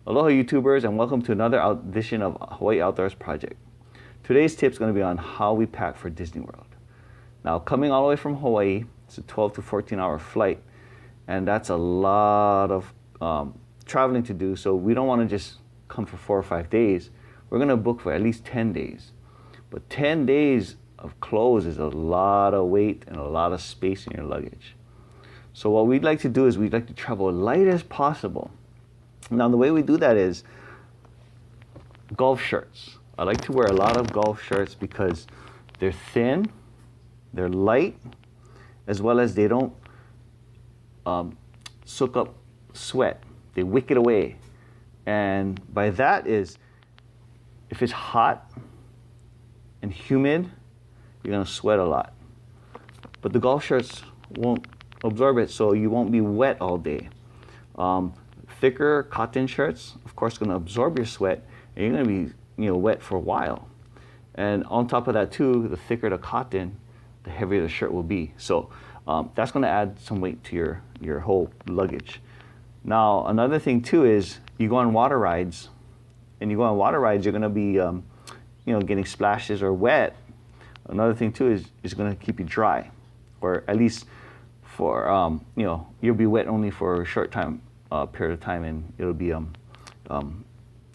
Aloha YouTubers, and welcome to another edition of Hawaii Outdoors Project. Today's tip is going to be on how we pack for Disney World. Now, coming all the way from Hawaii, it's a 12 to 14 hour flight, and that's a lot of traveling to do, so we don't want to just come for 4 or 5 days. We're going to book for at least 10 days. But 10 days of clothes is a lot of weight and a lot of space in your luggage. So what we'd like to do is we'd like to travel light as possible. Now the way we do that is golf shirts. I like to wear a lot of golf shirts because they're thin, they're light, as well as they don't soak up sweat. They wick it away. And by that is, if it's hot and humid, you're gonna sweat a lot. But the golf shirts won't absorb it, so you won't be wet all day. Thicker cotton shirts, of course, going to absorb your sweat, and you're going to be wet for a while. And on top of that too, the thicker the cotton, the heavier the shirt will be. So that's going to add some weight to your whole luggage. Now another thing too is you go on water rides, and you're going to be getting splashes or wet. Another thing too is it's going to keep you dry, or at least for you'll be wet only for a short time period of time, and it'll be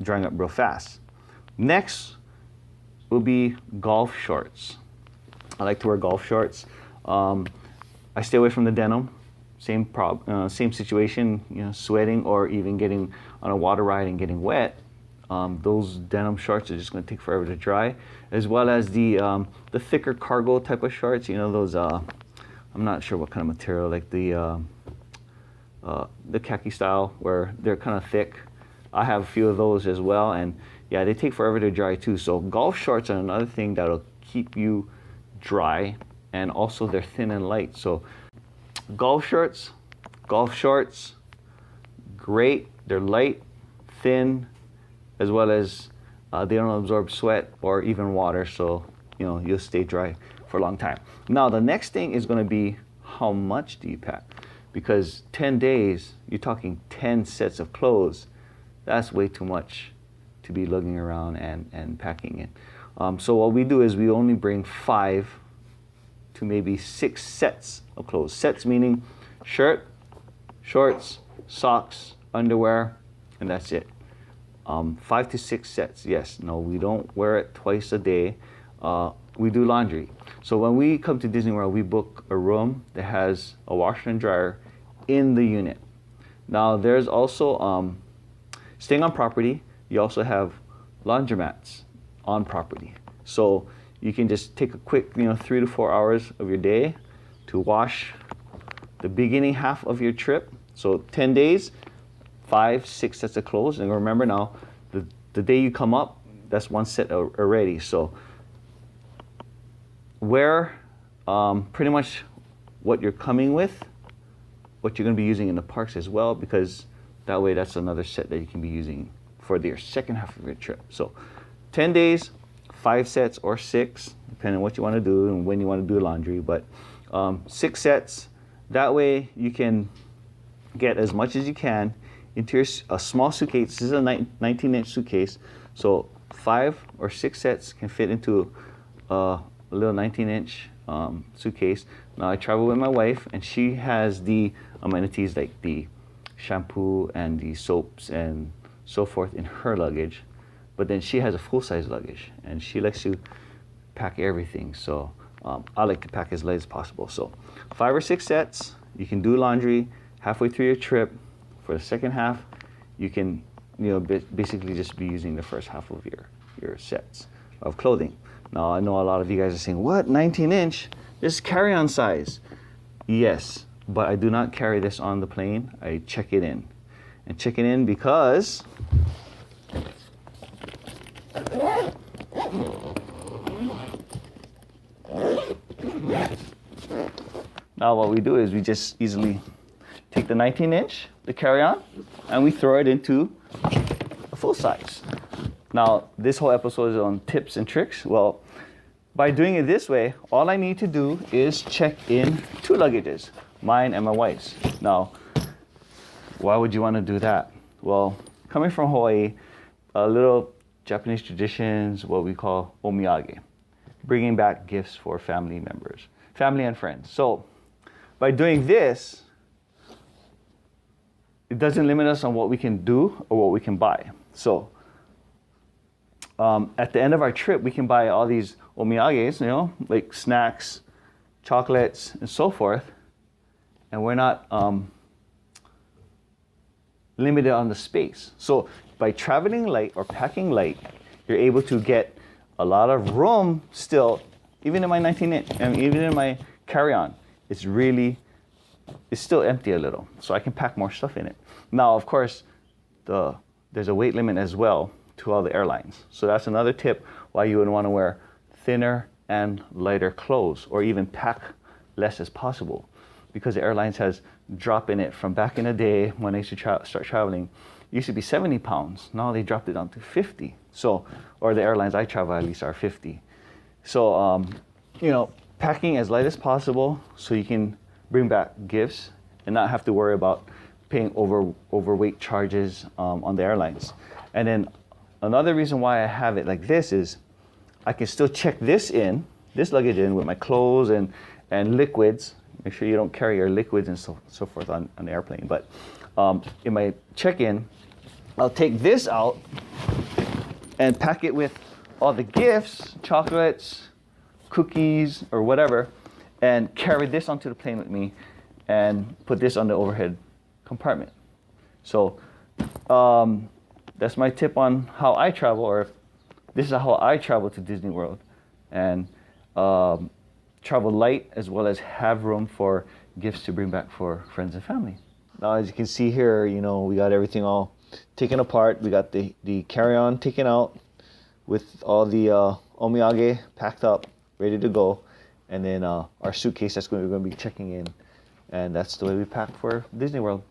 drying up real fast. Next will be golf shorts. I like to wear golf shorts. I stay away from the denim. Same situation, sweating or even getting on a water ride and getting wet. Those denim shorts are just going to take forever to dry, as well as the thicker cargo type of shorts. Those I'm not sure what kind of material, like the khaki style, where they're kind of thick. I have a few of those as well, and yeah, they take forever to dry too. So golf shorts are another thing that'll keep you dry, and also they're thin and light. So golf shorts, great. They're light, thin, as well as they don't absorb sweat or even water, so you'll stay dry for a long time. Now the next thing is going to be, how much do you pack? Because 10 days, you're talking 10 sets of clothes. That's way too much to be lugging around and packing in. So what we do is we only bring 5 to maybe 6 sets of clothes. Sets meaning shirt, shorts, socks, underwear, and that's it. 5 to 6 sets. Yes, no, we don't wear it twice a day. We do laundry. So when we come to Disney World, we book a room that has a washer and dryer in the unit. Now there's also, staying on property, you also have laundromats on property. So you can just take a quick 3 to 4 hours of your day to wash the beginning half of your trip. So 10 days, 5, 6 sets of clothes. And remember now, the day you come up, that's one set already. So wear pretty much what you're coming with, what you're going to be using in the parks as well, because that way that's another set that you can be using for your second half of your trip. So 10 days, 5 sets or 6, depending on what you want to do and when you want to do laundry, but 6 sets. That way you can get as much as you can into a small suitcase. This is a 19-inch suitcase, so 5 or 6 sets can fit into a little 19-inch suitcase. Now I travel with my wife, and she has the amenities like the shampoo and the soaps and so forth in her luggage, but then she has a full-size luggage, and she likes to pack everything. So I like to pack as light as possible. So 5 or 6 sets. You can do laundry halfway through your trip. For the second half, you can basically just be using the first half of your sets of clothing. Now I know a lot of you guys are saying, what, 19-inch? This is carry-on size. Yes, but I do not carry this on the plane. I check it in. And check it in because now what we do is we just easily take the 19-inch, the carry-on, and we throw it into a full size. Now, this whole episode is on tips and tricks. Well, by doing it this way, all I need to do is check in 2 luggages, mine and my wife's. Now, why would you want to do that? Well, coming from Hawaii, a little Japanese traditions, what we call omiyage, bringing back gifts for family members, family and friends. So by doing this, it doesn't limit us on what we can do or what we can buy. So at the end of our trip, we can buy all these omiyages, like snacks, chocolates, and so forth, and we're not limited on the space. So by traveling light or packing light, you're able to get a lot of room still, even in my 19-inch, and even in my carry-on. It's still empty a little, so I can pack more stuff in it. Now, of course, there's a weight limit as well to all the airlines. So that's another tip why you would want to wear thinner and lighter clothes, or even pack less as possible, because the airlines has dropped in it from back in the day when I used to start traveling. It used to be 70 pounds. Now they dropped it down to 50. So, or the airlines I travel at least are 50. So, packing as light as possible so you can bring back gifts and not have to worry about paying overweight charges on the airlines. And then another reason why I have it like this is I can still check this luggage in with my clothes and liquids. Make sure you don't carry your liquids and so forth on the airplane. But in my check-in, I'll take this out and pack it with all the gifts, chocolates, cookies, or whatever, and carry this onto the plane with me and put this on the overhead compartment. So that's my tip on how I travel, or this is how I travel to Disney World, and travel light as well as have room for gifts to bring back for friends and family. Now, as you can see here, we got everything all taken apart. We got the carry-on taken out with all the omiyage packed up, ready to go, and then our suitcase we're going to be checking in, and that's the way we pack for Disney World.